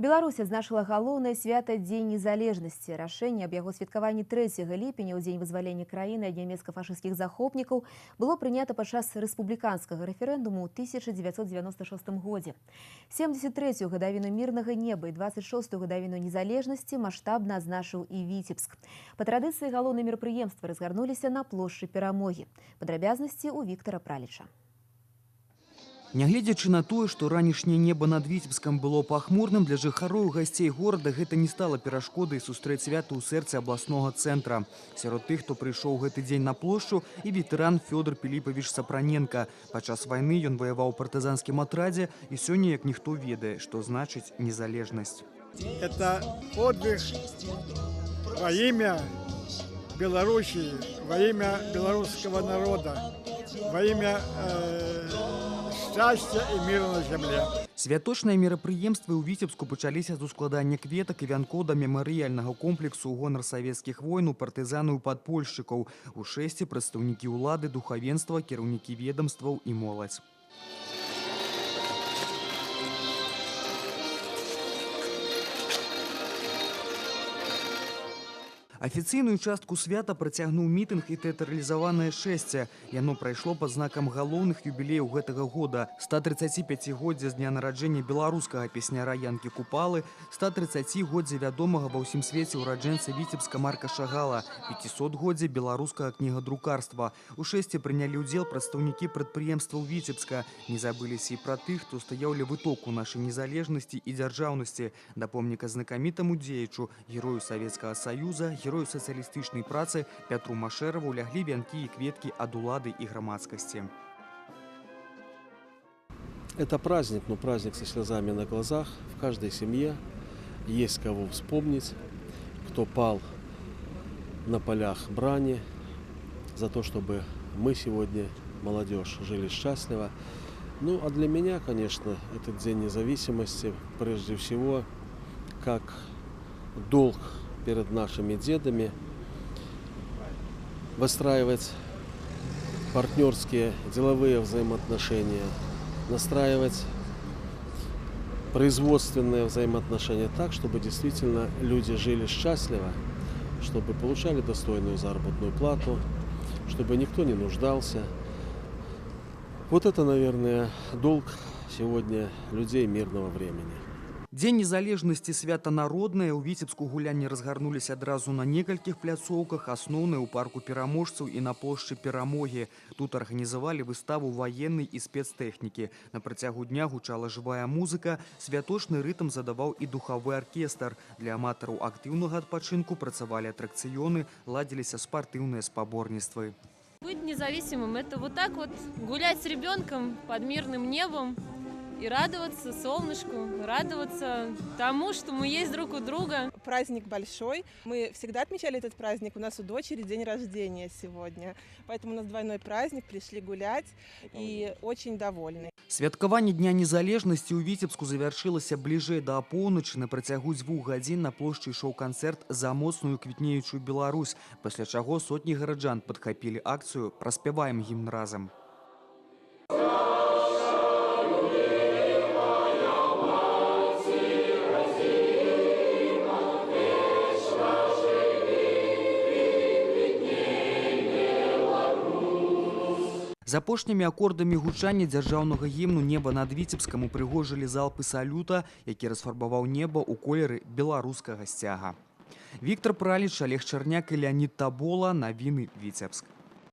Беларусь адзначыла галоўнае свята Дзень незалежнасці. Рашэнне аб яго святкаванні 3 ліпеня ў дзень вызвалення краіны ад нямецка-фашысцкіх захопнікаў было прынята падчас рэспубліканскага рэферэндуму ў 1996 годзе. 73-ю гадавіну мірнага неба і 26-ю гадавіну незалежнасці маштабна адзначыў і Віцебск. Па традыцыі галоўныя мерапрыемствы разгарнуліся на плошчы Перамогі. Падрабязнасці ў Віктара Праліча. Нягледзячы на тое, што ранішняе неба над Віцебскам было пахмурным, для жыхароў і гасцей горада гэта не стала перашкодай сустрэць свята ў сэрцы абласнога цэнтра. Сярод тых, хто прыйшоў гэты дзень на плошчу, і ветэран Фёдор Піліпавіч Сапраненка. Падчас вайны ён ваяваў у партызанскім атрадзе і сёння як ніхто ведае, што значыць незалежнасць. Это подвиг во имя Белоруссии, во имя белорусского народа, во имя счастья и мира на земле. Святочныя мерапрыемствы ў Віцебску пачаліся з ускладання кветак і вянкоў да мемарыяльнага комплексу ў гонар савецкіх войнаў, партызанаў і падпольшчыкаў. У шэсці прадстаўнікі ўлады, духавенства, кіраўнікі ведамстваў і моладзь. Афіцыйную частку свята працягнуў мітынг і тэатралізаванае шэсце. Яно прайшло пад знакам галоўных юбілеяў гэтага года. 135-годдзе з дня нараджэння беларускага песняра Янкі Купалы, 130-годдзе вядомага ва ўсім свеце ўраджэнца Віцебска Марка Шагала, 500-годдзе беларускага кнігадрукарства. У шэсце прынялі ўдзел прадстаўнікі прадпрыемстваў Віцебска. Не забыліся і пра тых, хто стаяў ля вытоку нашай незалежнасці і дзяржаўнасці, да помніка знакамітаму дзеячу, герою Савецкага Саюза, герою сацыялістычнай працы Пятру Машэраву ляглі вянкі і кветкі ад улады і грамадскасці. Это праздник, но праздник со слезами на глазах. В каждой семье есть кого вспомнить, кто пал на полях брани за то, чтобы мы сегодня, молодежь, жили счастливо. Ну, а для меня, конечно, этот День независимости, прежде всего, как долг перед нашими дедами выстраивать партнерские деловые взаимоотношения, настраивать производственные взаимоотношения так, чтобы действительно люди жили счастливо, чтобы получали достойную заработную плату, чтобы никто не нуждался. Вот это, наверное, долг сегодня людей мирного времени. Дзень незалежнасці свята народнае. У Віцебску гулянні разгарнуліся адразу на некалькіх пляцоўках, асноўныя ў парку пераможцаў і на плошчы Перамогі. Тут арганізавалі выставу ваеннай і спецтэхнікі. На працягу дня гучала жывая музыка, святочны рытм задаваў і духавы аркестр. Для аматараў актыўнага адпачынку працавалі атракцыёны, ладзіліся спартыўныя спаборніцтвы. Быть независимым – это вот так вот гулять с ребенком под мирным небом и радоваться солнышку, радоваться тому, что мы есть друг у друга. Праздник большой. Мы всегда отмечали этот праздник. У нас у дочери день рождения сегодня. Поэтому у нас двойной праздник. Пришли гулять и очень довольны. Святкаванне Дня незалежнасці ў Віцебску завяршылася бліжэй да апоўначы. На працягу 2 гадзін на плошчы ішоў канцэрт «За моцную квітнеючую Беларусь», пасля чаго сотні гараджан падхапілі акцыю «Праспяваем гімн разам». З апошнімі акордамі гучання дзяржаўнага гімну «Неба над Віцебскам» упрыгожылі залпы салюта, які расфарбаваў неба ў колеры беларускага сцяга. Віктар Праліч, Олег Чарняк і Леонід Табола. Навіны Віцебск.